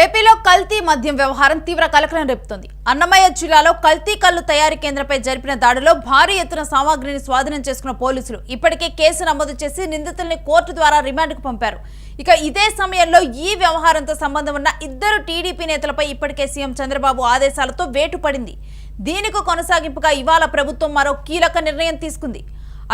ఏపీలో కల్తీ మద్యం వ్యవహారం తీవ్ర కలకలం రేపుతోంది. అన్నమయ్య జిల్లాలో కల్తీ కల్లు తయారీ కేంద్రంపై జరిపిన దాడిలో భారీ ఎత్తున సామాగ్రిని స్వాధీనం చేసుకున్న పోలీసులు ఇప్పటికే కేసు నమోదు చేసి నిందితుల్ని కోర్టు ద్వారా రిమాండ్కు పంపారు. ఇక ఇదే సమయంలో ఈ వ్యవహారంతో సంబంధం ఉన్న ఇద్దరు టీడీపీ నేతలపై ఇప్పటికే సీఎం చంద్రబాబు ఆదేశాలతో వేటు పడింది. దీనికి కొనసాగింపుగా ఇవాళ ప్రభుత్వం మరో కీలక నిర్ణయం తీసుకుంది.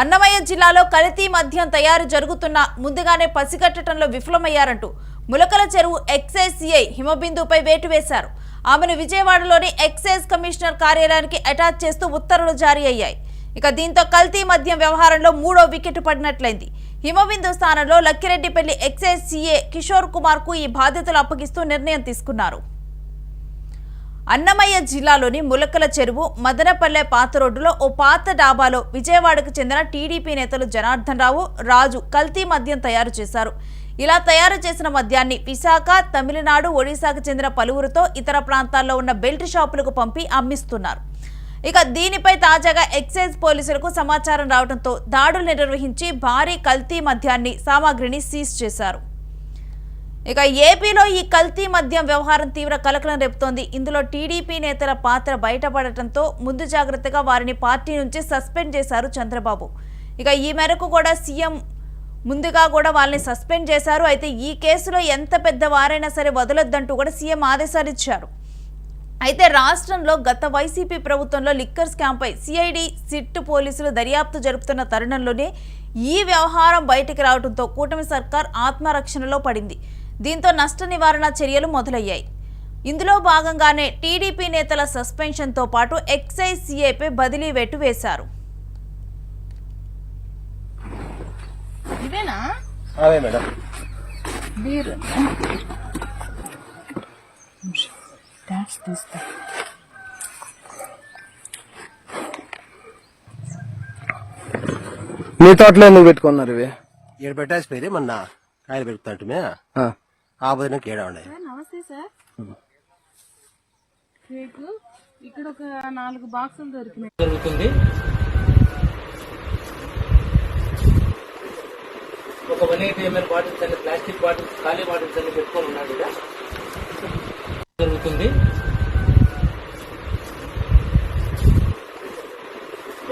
అన్నమయ్య జిల్లాలో కల్తీ మద్యం తయారు జరుగుతున్న ముందుగానే పసిగట్టడంలో విఫలమయ్యారంటూ ములకల చెరువు ఎక్సైజ్ సిఐ హిమబిందుపై వేటు వేశారు. ఆమెను విజయవాడలోని ఎక్సైజ్ కమిషనర్ కార్యాలయానికి అటాచ్ చేస్తూ ఉత్తర్వులు జారీ అయ్యాయి. ఇక దీంతో కల్తీ మద్యం వ్యవహారంలో మూడో వికెట్ పడినట్లయింది. హిమబిందు స్థానంలో లక్కిరెడ్డిపల్లి ఎక్సైజ్ సిఐ కిషోర్ కుమార్ కు ఈ బాధ్యతలు అప్పగిస్తూ నిర్ణయం తీసుకున్నారు. అన్నమయ్య జిల్లాలోని ములకల చెరువు మదనపల్లె పాత రోడ్డులో ఓ పాత డాబాలో విజయవాడకు చెందిన టీడీపీ నేతలు జనార్దన్ రావు, రాజు కల్తీ మద్యం తయారు చేశారు. ఇలా తయారు చేసిన మద్యాన్ని విశాఖ, తమిళనాడు, ఒడిశాకు చెందిన పలువురితో ఇతర ప్రాంతాల్లో ఉన్న బెల్ట్ షాపులకు పంపి అమ్మిస్తున్నారు. ఇక దీనిపై తాజాగా ఎక్సైజ్ పోలీసులకు సమాచారం రావడంతో దాడులు నిర్వహించి భారీ కల్తీ మద్యాన్ని సామాగ్రిని సీజ్ చేశారు. ఇక ఏపీలో ఈ కల్తీ మద్యం వ్యవహారం తీవ్ర కలకలం రేపుతోంది. ఇందులో టీడీపీ నేతల పాత్ర బయటపడటంతో ముందు జాగ్రత్తగా వారిని పార్టీ నుంచి సస్పెండ్ చేశారు చంద్రబాబు. ఇక ఈ మేరకు కూడా సీఎం ముందుగా కూడా వాళ్ళని సస్పెండ్ చేశారు. అయితే ఈ కేసులో ఎంత పెద్ద వారైనా సరే వదలొద్దంటూ కూడా సీఎం ఆదేశాలు ఇచ్చారు. అయితే రాష్ట్రంలో గత వైసీపీ ప్రభుత్వంలో లిక్కర్ స్కామ్పై సిఐడి, సిట్ పోలీసులు దర్యాప్తు జరుపుతున్న తరుణంలోనే ఈ వ్యవహారం బయటికి రావడంతో కూటమి సర్కార్ ఆత్మరక్షణలో పడింది. దీంతో నష్ట నివారణ చర్యలు మొదలయ్యాయి. ఇందులో భాగంగానే టీడీపీ నేతల సస్పెన్షన్తో పాటు ఎక్సైజ్ సిఐపై బదిలీ వేటు వేశారు. ఇదేనా? అదే మేడం. బీర్ డాష్ తీస్తా. మీ తోటలో ఎందుకు పెట్టుకున్నారు ఇవి? ఏడు పెట్టేసిపోయి మొన్న కాయలు పెరుగుతుంటే ఆ బదిన కేడా ఉండే. నమస్తే సార్. కేకు ఇక్కడ ఒక 4 బాక్సులు దొరికినాయి. జరుగుతుంది. ఒక 180 ml బాటిల్స్ అన్ని ప్లాస్టిక్ బాటిల్స్, ఖాళీ బాటిల్స్ అన్ని పెట్టుకొని ఉన్నాడు. జరుగుతుంది.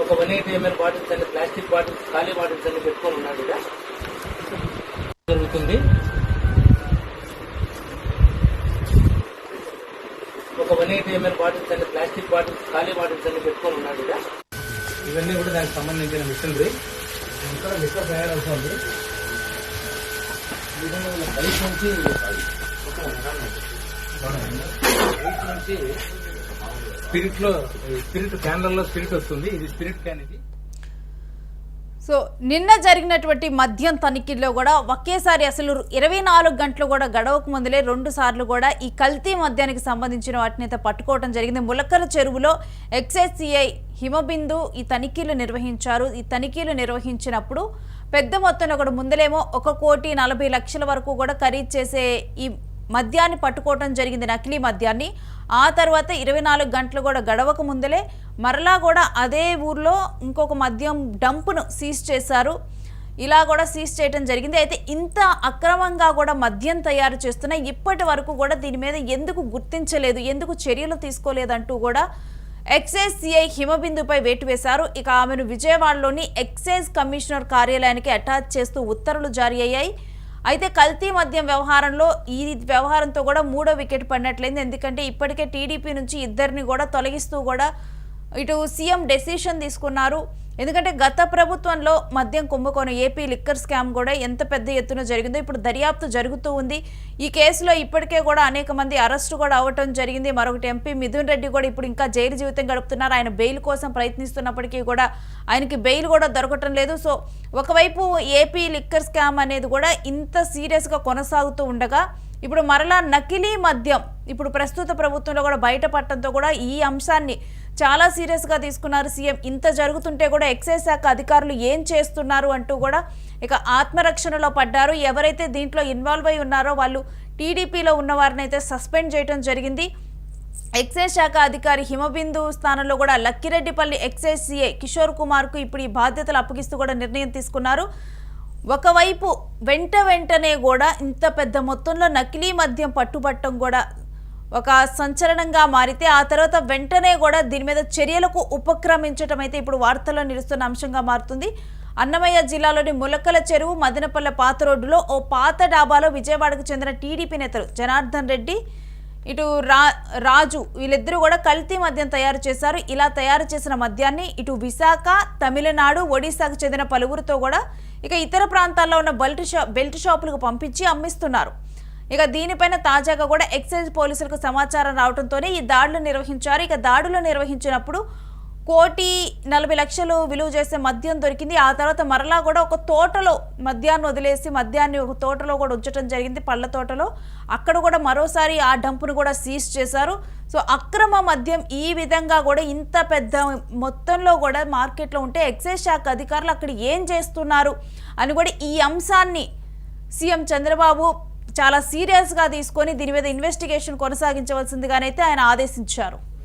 ఒక 180 ml బాటిల్స్ అన్ని ప్లాస్టిక్ బాటిల్స్, ఖాళీ బాటిల్స్ అన్ని పెట్టుకొని ఉన్నాడు. జరుగుతుంది. ఒక 180 ml బాటిల్స్ అన్ని ప్లాస్టిక్ బాటిల్స్, ఖాళీ బాటిల్స్ అన్ని పెట్టుకొని ఉన్నాడు. ఇవన్నీ కూడా దానికి సంబంధించిన మిషనరీ. ఇంకా లిక్కర్ తయారవుతుంది. బయట నుంచి స్పిరిట్ క్యాన్లలో స్పిరిట్ వస్తుంది. ఇది స్పిరిట్ క్యాన్. ఇది సో నిన్న జరిగినటువంటి మద్యం తనిఖీల్లో కూడా ఒకేసారి అసలు 24 గంటలు కూడా గడవకు ముందులే 2 సార్లు కూడా ఈ కల్తీ మద్యానికి సంబంధించిన వాటిని అయితే పట్టుకోవడం జరిగింది. ములక్కల చెరువులో ఎక్సైజ్ సిఐ హిమబిందు ఈ తనిఖీలు నిర్వహించారు. ఈ తనిఖీలు నిర్వహించినప్పుడు పెద్ద మొత్తంలో కూడా ముందులేమో 1,40,00,000 వరకు కూడా ఖరీదు చేసే ఈ మద్యాన్ని పట్టుకోవడం జరిగింది, నకిలీ మద్యాన్ని. ఆ తర్వాత 24 గంటలు కూడా గడవక ముందలే మరలా కూడా అదే ఊర్లో ఇంకొక మద్యం డంపును సీజ్ చేశారు. ఇలా కూడా సీజ్ చేయడం జరిగింది. అయితే ఇంత అక్రమంగా కూడా మద్యం తయారు చేస్తున్న ఇప్పటి వరకు కూడా దీని మీద ఎందుకు గుర్తించలేదు, ఎందుకు చర్యలు తీసుకోలేదంటూ కూడా ఎక్సైజ్ సిఐ హిమబిందుపై వేటు వేశారు. ఇక ఆమెను విజయవాడలోని ఎక్సైజ్ కమిషనర్ కార్యాలయానికి అటాచ్ చేస్తూ ఉత్తర్వులు జారీ అయ్యాయి. అయితే కల్తీ మద్యం వ్యవహారంలో ఈ వ్యవహారంతో కూడా మూడో వికెట్ పడినట్లయింది. ఎందుకంటే ఇప్పటికే టీడీపీ నుంచి ఇద్దరిని కూడా తొలగిస్తూ కూడా ఇటు సీఎం డెసిషన్ తీసుకున్నారు. ఎందుకంటే గత ప్రభుత్వంలో మద్యం కుంభకోణం, ఏపీ లిక్కర్ స్కామ్ కూడా ఎంత పెద్ద ఎత్తున జరిగిందో ఇప్పుడు దర్యాప్తు జరుగుతూ ఉంది. ఈ కేసులో ఇప్పటికే కూడా అనేక మంది అరెస్టు కూడా అవ్వటం జరిగింది. మరొకటి ఎంపీ మిథున్ రెడ్డి కూడా ఇప్పుడు ఇంకా జైలు జీవితం గడుపుతున్నారు. ఆయన బెయిల్ కోసం ప్రయత్నిస్తున్నప్పటికీ కూడా ఆయనకి బెయిల్ కూడా దొరకటం లేదు. సో ఒకవైపు ఏపీ లిక్కర్ స్కామ్ అనేది కూడా ఇంత సీరియస్గా కొనసాగుతూ ఉండగా ఇప్పుడు మరలా నకిలీ మద్యం ఇప్పుడు ప్రస్తుత ప్రభుత్వంలో కూడా బయటపడటంతో కూడా ఈ అంశాన్ని చాలా సీరియస్గా తీసుకున్నారు సీఎం. ఇంత జరుగుతుంటే కూడా ఎక్సైజ్ శాఖ అధికారులు ఏం చేస్తున్నారు అంటూ కూడా ఇక ఆత్మరక్షణలో పడ్డారు. ఎవరైతే దీంట్లో ఇన్వాల్వ్ అయి ఉన్నారో వాళ్ళు టీడీపీలో ఉన్న వారిని అయితే సస్పెండ్ చేయడం జరిగింది. ఎక్సైజ్ శాఖ అధికారి హిమబిందు స్థానంలో కూడా లక్కిరెడ్డిపల్లి ఎక్సైజ్ సిఐ కిషోర్ కుమార్ కు ఇప్పుడు ఈ బాధ్యతలు అప్పగిస్తూ కూడా నిర్ణయం తీసుకున్నారు. ఒకవైపు వెంటనే కూడా ఇంత పెద్ద మొత్తంలో నకిలీ మద్యం పట్టుబట్టడం కూడా ఒక సంచలనంగా మారితే ఆ తర్వాత వెంటనే కూడా దీని మీద చర్యలకు ఉపక్రమించడం అయితే ఇప్పుడు వార్తల్లో నిలుస్తున్న అంశంగా మారుతుంది. అన్నమయ్య జిల్లాలోని ములకల చెరువు మదనపల్లె పాత రోడ్డులో ఓ పాత డాబాలో విజయవాడకు చెందిన టీడీపీ నేతలు జనార్దన్ రెడ్డి ఇటు రాజు వీళ్ళిద్దరూ కూడా కల్తీ మద్యం తయారు చేశారు. ఇలా తయారు చేసిన మద్యాన్ని ఇటు విశాఖ, తమిళనాడు, ఒడిశాకు చెందిన పలువురితో కూడా ఇక ఇతర ప్రాంతాల్లో ఉన్న బెల్ట్ షాపులకు పంపించి అమ్మిస్తున్నారు. ఇక దీనిపైన తాజాగా కూడా ఎక్సైజ్ పోలీసులకు సమాచారం రావడంతోనే ఈ దాడులు నిర్వహించారు. ఇక దాడులు నిర్వహించినప్పుడు 1,40,00,000 విలువ చేసే మద్యం దొరికింది. ఆ తర్వాత మరలా కూడా ఒక తోటలో మద్యాన్ని వదిలేసి మద్యాన్ని ఒక తోటలో కూడా ఉంచడం జరిగింది, పళ్ళ తోటలో. అక్కడ కూడా మరోసారి ఆ డంపును కూడా సీజ్ చేశారు. సో అక్రమ మద్యం ఈ విధంగా కూడా ఇంత పెద్ద మొత్తంలో కూడా మార్కెట్లో ఉంటే ఎక్సైజ్ శాఖ అధికారులు అక్కడ ఏం చేస్తున్నారు అని కూడా ఈ అంశాన్ని సీఎం చంద్రబాబు చాలా సీరియస్గా తీసుకొని దీని మీద ఇన్వెస్టిగేషన్ కొనసాగించవలసిందిగానైతే ఆయన ఆదేశించారు.